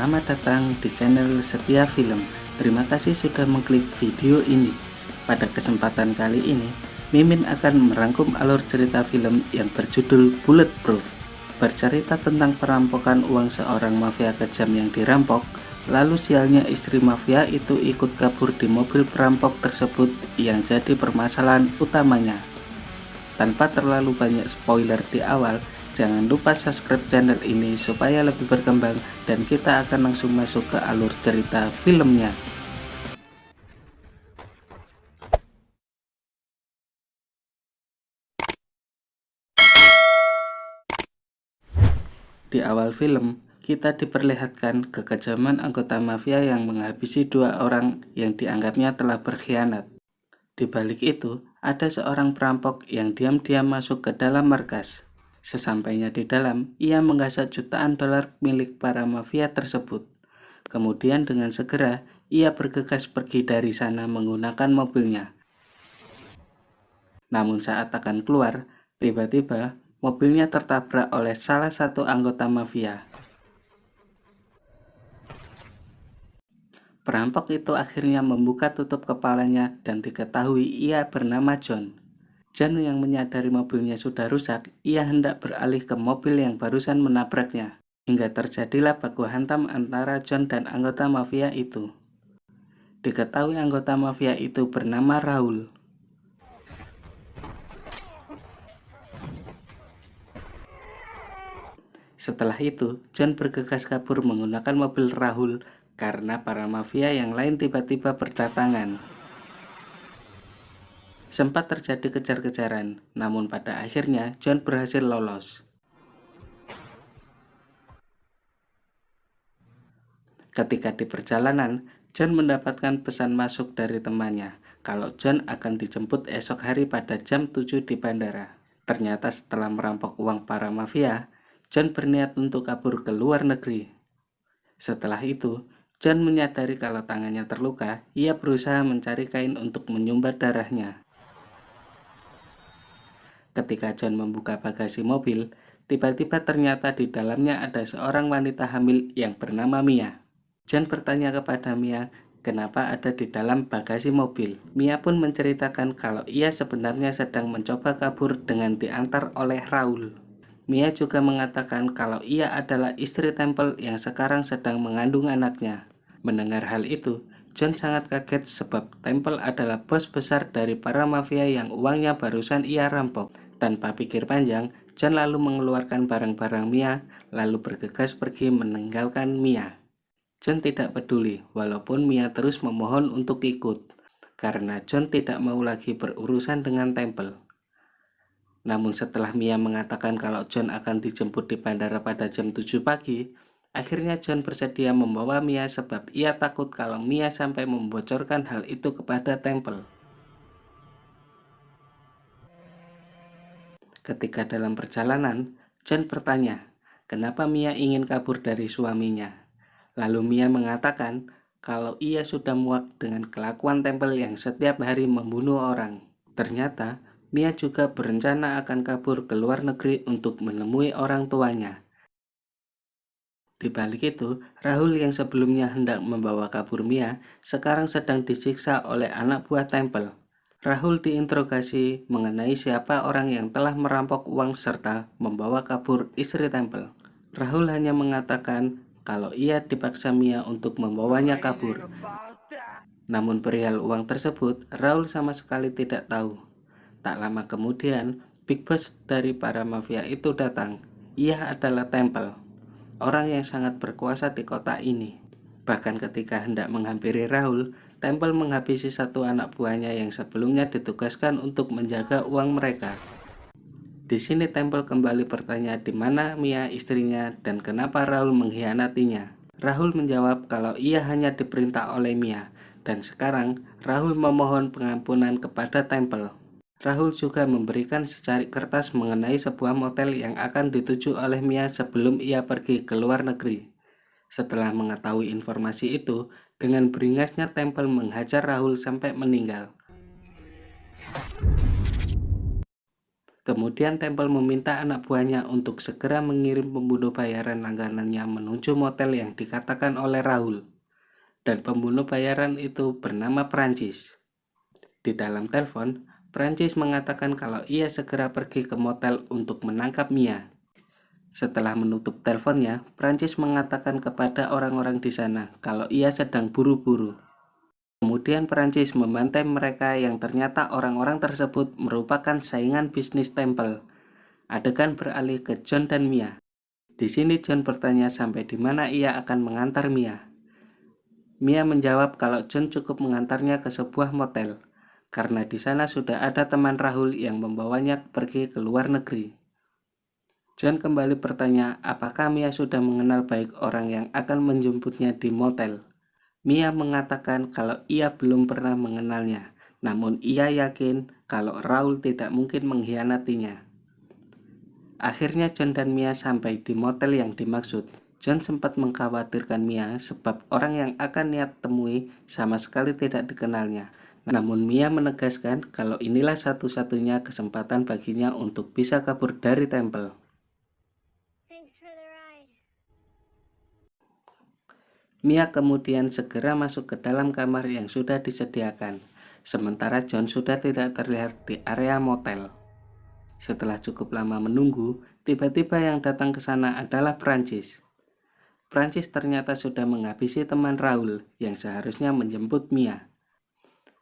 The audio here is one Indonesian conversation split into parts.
Selamat datang di channel Setia Film. Terima kasih sudah mengklik video ini. Pada kesempatan kali ini, Mimin akan merangkum alur cerita film yang berjudul Bulletproof. Bercerita tentang perampokan uang seorang mafia kejam yang dirampok, lalu sialnya istri mafia itu ikut kabur di mobil perampok tersebut yang jadi permasalahan utamanya. Tanpa terlalu banyak spoiler di awal, jangan lupa subscribe channel ini supaya lebih berkembang dan kita akan langsung masuk ke alur cerita filmnya. Di awal film, kita diperlihatkan kekejaman anggota mafia yang menghabisi dua orang yang dianggapnya telah berkhianat. Di balik itu, ada seorang perampok yang diam-diam masuk ke dalam markas. Sesampainya di dalam, ia menggasak jutaan dolar milik para mafia tersebut. Kemudian dengan segera, ia bergegas pergi dari sana menggunakan mobilnya. Namun saat akan keluar, tiba-tiba mobilnya tertabrak oleh salah satu anggota mafia. Perampok itu akhirnya membuka tutup kepalanya dan diketahui ia bernama John. John yang menyadari mobilnya sudah rusak, ia hendak beralih ke mobil yang barusan menabraknya. Hingga terjadilah baku hantam antara John dan anggota mafia itu. Diketahui anggota mafia itu bernama Raul. Setelah itu, John bergegas kabur menggunakan mobil Raul karena para mafia yang lain tiba-tiba berdatangan. Sempat terjadi kejar-kejaran, namun pada akhirnya John berhasil lolos. Ketika di perjalanan, John mendapatkan pesan masuk dari temannya kalau John akan dijemput esok hari pada jam 7 di bandara. Ternyata setelah merampok uang para mafia, John berniat untuk kabur ke luar negeri. Setelah itu, John menyadari kalau tangannya terluka, ia berusaha mencari kain untuk menyumbat darahnya. Ketika John membuka bagasi mobil, tiba-tiba ternyata di dalamnya ada seorang wanita hamil yang bernama Mia. John bertanya kepada Mia, kenapa ada di dalam bagasi mobil. Mia pun menceritakan kalau ia sebenarnya sedang mencoba kabur dengan diantar oleh Raul. Mia juga mengatakan kalau ia adalah istri Temple yang sekarang sedang mengandung anaknya. Mendengar hal itu, John sangat kaget sebab Temple adalah bos besar dari para mafia yang uangnya barusan ia rampok. Tanpa pikir panjang, John lalu mengeluarkan barang-barang Mia, lalu bergegas pergi meninggalkan Mia. John tidak peduli, walaupun Mia terus memohon untuk ikut, karena John tidak mau lagi berurusan dengan Temple. Namun setelah Mia mengatakan kalau John akan dijemput di bandara pada jam 7 pagi, akhirnya John bersedia membawa Mia sebab ia takut kalau Mia sampai membocorkan hal itu kepada Temple. Ketika dalam perjalanan, John bertanya, kenapa Mia ingin kabur dari suaminya. Lalu Mia mengatakan kalau ia sudah muak dengan kelakuan Temple yang setiap hari membunuh orang. Ternyata, Mia juga berencana akan kabur ke luar negeri untuk menemui orang tuanya. Di balik itu, Rahul yang sebelumnya hendak membawa kabur Mia, sekarang sedang disiksa oleh anak buah Temple. Rahul diinterogasi mengenai siapa orang yang telah merampok uang serta membawa kabur istri Temple. Rahul hanya mengatakan kalau ia dipaksa Mia untuk membawanya kabur. Namun perihal uang tersebut, Rahul sama sekali tidak tahu. Tak lama kemudian, Big Boss dari para mafia itu datang. Ia adalah Temple, orang yang sangat berkuasa di kota ini. Bahkan ketika hendak menghampiri Rahul, Temple menghabisi satu anak buahnya yang sebelumnya ditugaskan untuk menjaga uang mereka. Di sini Temple kembali bertanya di mana Mia istrinya dan kenapa Rahul mengkhianatinya. Rahul menjawab kalau ia hanya diperintah oleh Mia, dan sekarang Rahul memohon pengampunan kepada Temple. Rahul juga memberikan secari kertas mengenai sebuah motel yang akan dituju oleh Mia sebelum ia pergi ke luar negeri. Setelah mengetahui informasi itu, dengan beringasnya Temple menghajar Rahul sampai meninggal. Kemudian Temple meminta anak buahnya untuk segera mengirim pembunuh bayaran langganannya menuju motel yang dikatakan oleh Raul. Dan pembunuh bayaran itu bernama Prancis. Di dalam telepon, Prancis mengatakan kalau ia segera pergi ke motel untuk menangkap Mia. Setelah menutup teleponnya, Prancis mengatakan kepada orang-orang di sana kalau ia sedang buru-buru. Kemudian Prancis membantai mereka yang ternyata orang-orang tersebut merupakan saingan bisnis Temple. Adegan beralih ke John dan Mia. Di sini John bertanya sampai di mana ia akan mengantar Mia. Mia menjawab kalau John cukup mengantarnya ke sebuah motel, karena di sana sudah ada teman Rahul yang membawanya pergi ke luar negeri. John kembali bertanya apakah Mia sudah mengenal baik orang yang akan menjemputnya di motel. Mia mengatakan kalau ia belum pernah mengenalnya, namun ia yakin kalau Raul tidak mungkin mengkhianatinya. Akhirnya John dan Mia sampai di motel yang dimaksud. John sempat mengkhawatirkan Mia sebab orang yang akan niat temui sama sekali tidak dikenalnya. Namun Mia menegaskan kalau inilah satu-satunya kesempatan baginya untuk bisa kabur dari Temple. Mia kemudian segera masuk ke dalam kamar yang sudah disediakan, sementara John sudah tidak terlihat di area motel. Setelah cukup lama menunggu, tiba-tiba yang datang ke sana adalah Prancis. Prancis ternyata sudah menghabisi teman Raul yang seharusnya menjemput Mia.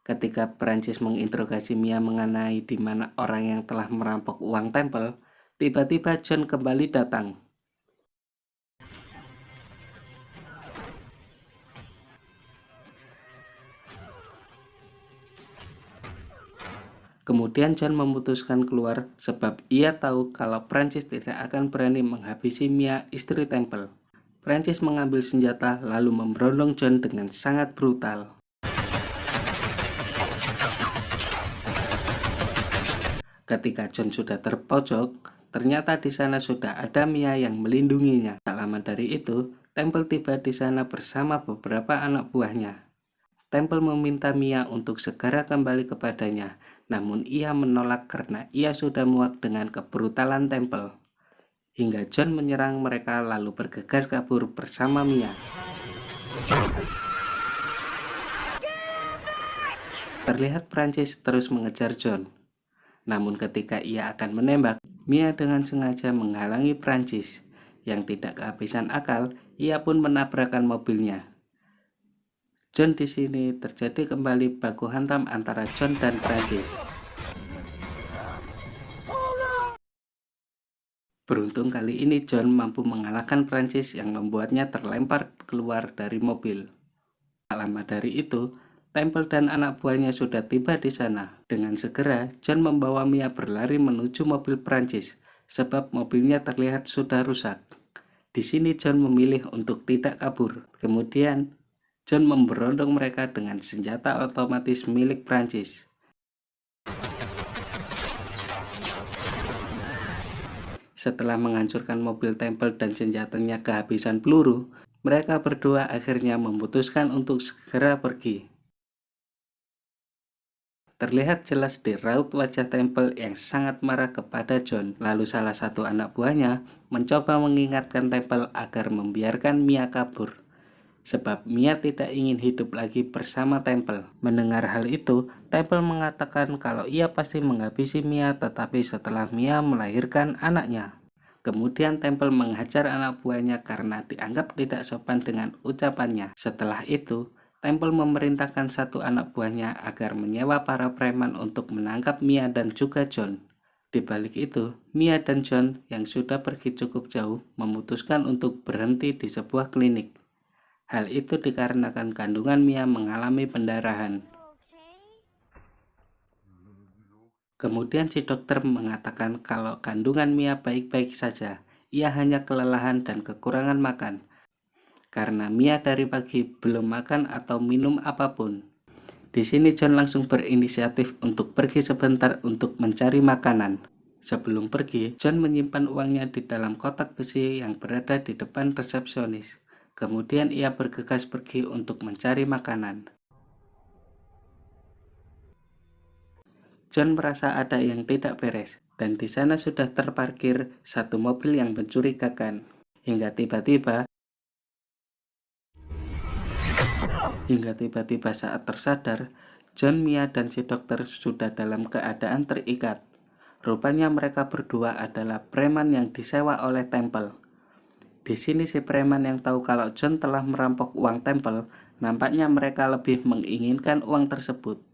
Ketika Prancis menginterogasi Mia mengenai di mana orang yang telah merampok uang Temple, tiba-tiba John kembali datang. Kemudian John memutuskan keluar sebab ia tahu kalau Prancis tidak akan berani menghabisi Mia, istri Temple. Prancis mengambil senjata lalu memberondong John dengan sangat brutal. Ketika John sudah terpojok, ternyata di sana sudah ada Mia yang melindunginya. Tak lama dari itu, Temple tiba di sana bersama beberapa anak buahnya. Temple meminta Mia untuk segera kembali kepadanya, namun ia menolak karena ia sudah muak dengan kebrutalan Temple. Hingga John menyerang mereka lalu bergegas kabur bersama Mia. Terlihat Prancis terus mengejar John. Namun ketika ia akan menembak, Mia dengan sengaja menghalangi Prancis. Yang tidak kehabisan akal, ia pun menabrakkan mobilnya. John di sini terjadi kembali baku hantam antara John dan Prancis. Beruntung kali ini John mampu mengalahkan Prancis yang membuatnya terlempar keluar dari mobil. Tak lama dari itu, Temple dan anak buahnya sudah tiba di sana. Dengan segera, John membawa Mia berlari menuju mobil Prancis, sebab mobilnya terlihat sudah rusak. Di sini John memilih untuk tidak kabur. Kemudian, John memberondong mereka dengan senjata otomatis milik Prancis. Setelah menghancurkan mobil Temple dan senjatanya kehabisan peluru, mereka berdua akhirnya memutuskan untuk segera pergi. Terlihat jelas di raut wajah Temple yang sangat marah kepada John. Lalu salah satu anak buahnya mencoba mengingatkan Temple agar membiarkan Mia kabur, sebab Mia tidak ingin hidup lagi bersama Temple. Mendengar hal itu, Temple mengatakan kalau ia pasti menghabisi Mia, tetapi setelah Mia melahirkan anaknya. Kemudian Temple menghajar anak buahnya karena dianggap tidak sopan dengan ucapannya. Setelah itu, Temple memerintahkan satu anak buahnya agar menyewa para preman untuk menangkap Mia dan juga John. Di balik itu, Mia dan John yang sudah pergi cukup jauh memutuskan untuk berhenti di sebuah klinik. Hal itu dikarenakan kandungan Mia mengalami pendarahan. Kemudian si dokter mengatakan kalau kandungan Mia baik-baik saja, ia hanya kelelahan dan kekurangan makan. Karena Mia dari pagi belum makan atau minum apapun. Di sini John langsung berinisiatif untuk pergi sebentar untuk mencari makanan. Sebelum pergi, John menyimpan uangnya di dalam kotak besi yang berada di depan resepsionis. Kemudian ia bergegas pergi untuk mencari makanan. John merasa ada yang tidak beres. dan di sana sudah terparkir satu mobil yang mencurigakan. Hingga tiba-tiba saat tersadar, John, Mia, dan si dokter sudah dalam keadaan terikat. Rupanya mereka berdua adalah preman yang disewa oleh Temple. Di sini si preman yang tahu kalau John telah merampok uang Temple, nampaknya mereka lebih menginginkan uang tersebut.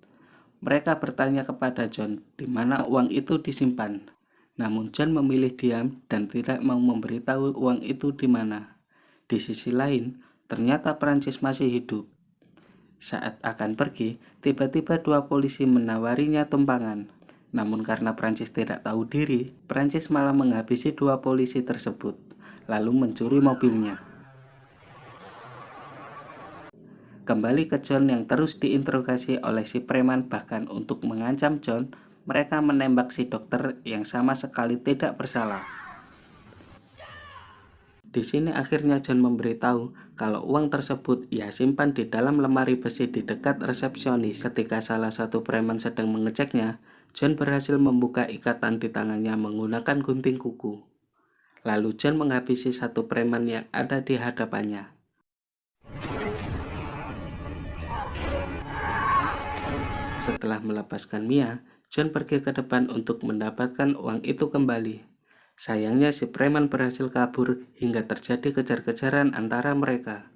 Mereka bertanya kepada John di mana uang itu disimpan. Namun John memilih diam dan tidak mau memberitahu uang itu di mana. Di sisi lain, ternyata Prancis masih hidup. Saat akan pergi, tiba-tiba dua polisi menawarinya tumpangan. Namun karena Prancis tidak tahu diri, Prancis malah menghabisi dua polisi tersebut, lalu mencuri mobilnya. Kembali ke John yang terus diinterogasi oleh si preman, bahkan untuk mengancam John, mereka menembak si dokter yang sama sekali tidak bersalah. Di sini akhirnya John memberitahu kalau uang tersebut ia simpan di dalam lemari besi di dekat resepsionis. Ketika salah satu preman sedang mengeceknya, John berhasil membuka ikatan di tangannya menggunakan gunting kuku. Lalu John menghabisi satu preman yang ada di hadapannya. Setelah melepaskan Mia, John pergi ke depan untuk mendapatkan uang itu kembali. Sayangnya si preman berhasil kabur hingga terjadi kejar-kejaran antara mereka.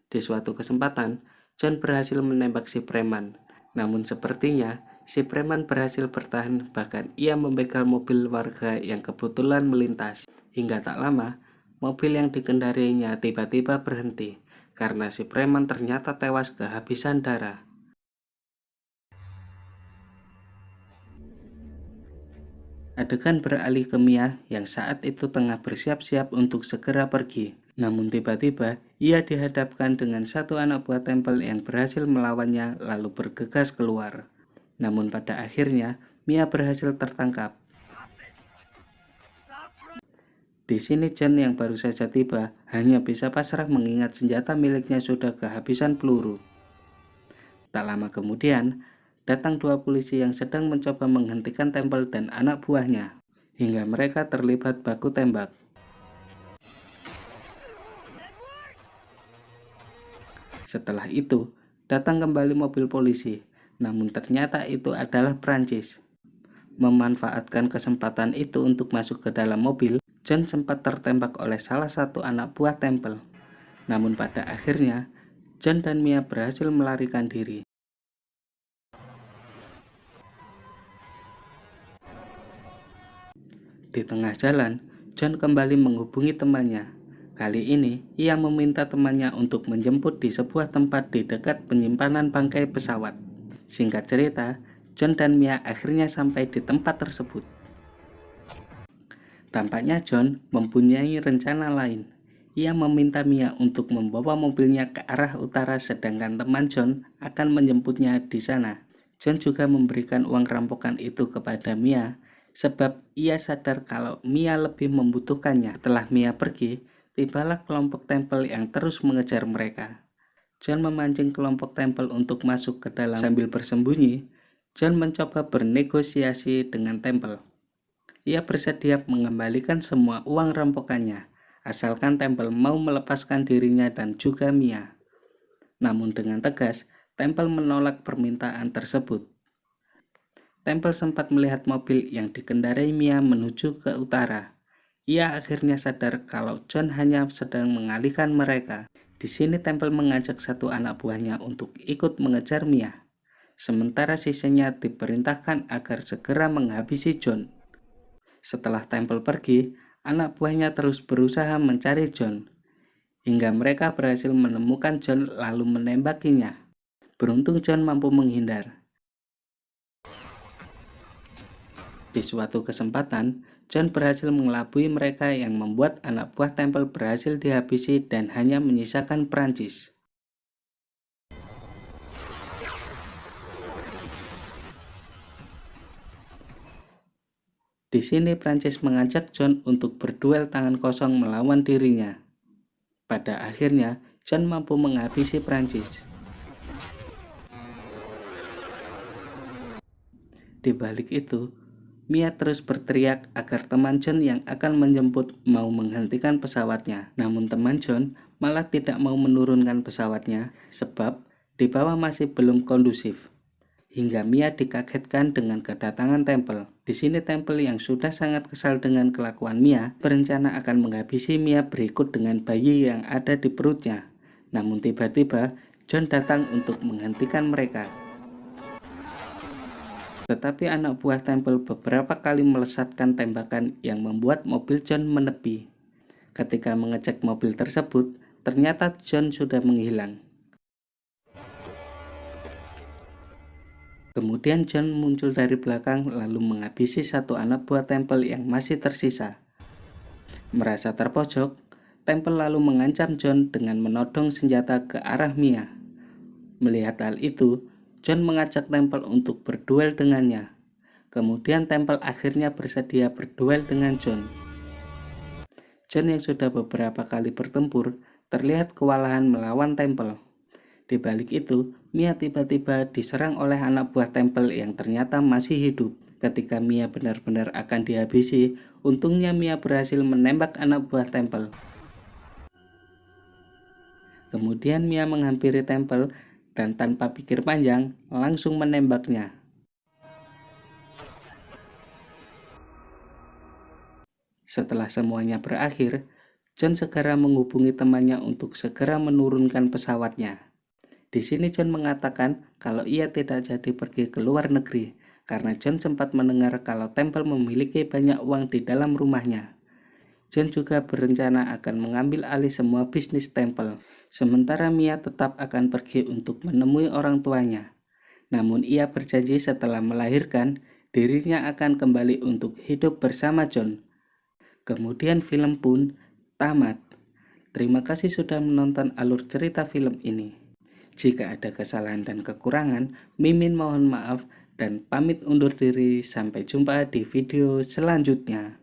Di suatu kesempatan, John berhasil menembak si preman. Namun sepertinya si preman berhasil bertahan, bahkan ia membegal mobil warga yang kebetulan melintas. Hingga tak lama, mobil yang dikendarinya tiba-tiba berhenti karena si preman ternyata tewas kehabisan darah. Adegan beralih ke Mia yang saat itu tengah bersiap-siap untuk segera pergi. Namun tiba-tiba ia dihadapkan dengan satu anak buah Temple yang berhasil melawannya lalu bergegas keluar. Namun pada akhirnya Mia berhasil tertangkap. Di sini John yang baru saja tiba hanya bisa pasrah mengingat senjata miliknya sudah kehabisan peluru. Tak lama kemudian, datang dua polisi yang sedang mencoba menghentikan Temple dan anak buahnya, hingga mereka terlibat baku tembak. Setelah itu, datang kembali mobil polisi, namun ternyata itu adalah Prancis. Memanfaatkan kesempatan itu untuk masuk ke dalam mobil, John sempat tertembak oleh salah satu anak buah Temple. Namun pada akhirnya, John dan Mia berhasil melarikan diri. Di tengah jalan, John kembali menghubungi temannya. Kali ini, ia meminta temannya untuk menjemput di sebuah tempat di dekat penyimpanan bangkai pesawat. Singkat cerita, John dan Mia akhirnya sampai di tempat tersebut. Tampaknya John mempunyai rencana lain. Ia meminta Mia untuk membawa mobilnya ke arah utara, sedangkan teman John akan menjemputnya di sana. John juga memberikan uang rampokan itu kepada Mia, sebab ia sadar kalau Mia lebih membutuhkannya. Setelah Mia pergi, tibalah kelompok Temple yang terus mengejar mereka. John memancing kelompok Temple untuk masuk ke dalam. Sambil bersembunyi, John mencoba bernegosiasi dengan Temple. Ia bersedia mengembalikan semua uang rampokannya, asalkan Temple mau melepaskan dirinya dan juga Mia. Namun dengan tegas, Temple menolak permintaan tersebut. Temple sempat melihat mobil yang dikendarai Mia menuju ke utara. Ia akhirnya sadar kalau John hanya sedang mengalihkan mereka. Di sini Temple mengajak satu anak buahnya untuk ikut mengejar Mia. Sementara sisanya diperintahkan agar segera menghabisi John. Setelah Temple pergi, anak buahnya terus berusaha mencari John. Hingga mereka berhasil menemukan John lalu menembakinya. Beruntung John mampu menghindar. Di suatu kesempatan, John berhasil mengelabui mereka yang membuat anak buah Temple berhasil dihabisi dan hanya menyisakan Prancis. Di sini Prancis mengajak John untuk berduel tangan kosong melawan dirinya. Pada akhirnya, John mampu menghabisi Prancis. Di balik itu, Mia terus berteriak agar teman John yang akan menjemput mau menghentikan pesawatnya. Namun teman John malah tidak mau menurunkan pesawatnya sebab di bawah masih belum kondusif. Hingga Mia dikagetkan dengan kedatangan Temple. Di sini Temple yang sudah sangat kesal dengan kelakuan Mia berencana akan menghabisi Mia berikut dengan bayi yang ada di perutnya. Namun tiba-tiba John datang untuk menghentikan mereka. Tetapi anak buah Temple beberapa kali melesatkan tembakan yang membuat mobil John menepi. Ketika mengecek mobil tersebut, ternyata John sudah menghilang. Kemudian John muncul dari belakang lalu menghabisi satu anak buah Temple yang masih tersisa. Merasa terpojok, Temple lalu mengancam John dengan menodong senjata ke arah Mia. Melihat hal itu, John mengajak Temple untuk berduel dengannya. Kemudian Temple akhirnya bersedia berduel dengan John. John yang sudah beberapa kali bertempur terlihat kewalahan melawan Temple. Di balik itu, Mia tiba-tiba diserang oleh anak buah Temple yang ternyata masih hidup. Ketika Mia benar-benar akan dihabisi, untungnya Mia berhasil menembak anak buah Temple. Kemudian Mia menghampiri Temple dan tanpa pikir panjang langsung menembaknya. Setelah semuanya berakhir, John segera menghubungi temannya untuk segera menurunkan pesawatnya. Di sini John mengatakan kalau ia tidak jadi pergi ke luar negeri karena John sempat mendengar kalau Temple memiliki banyak uang di dalam rumahnya. John juga berencana akan mengambil alih semua bisnis Temple. Sementara Mia tetap akan pergi untuk menemui orang tuanya. Namun ia berjanji setelah melahirkan, dirinya akan kembali untuk hidup bersama John. Kemudian film pun tamat. Terima kasih sudah menonton alur cerita film ini. Jika ada kesalahan dan kekurangan, Mimin mohon maaf dan pamit undur diri. Sampai jumpa di video selanjutnya.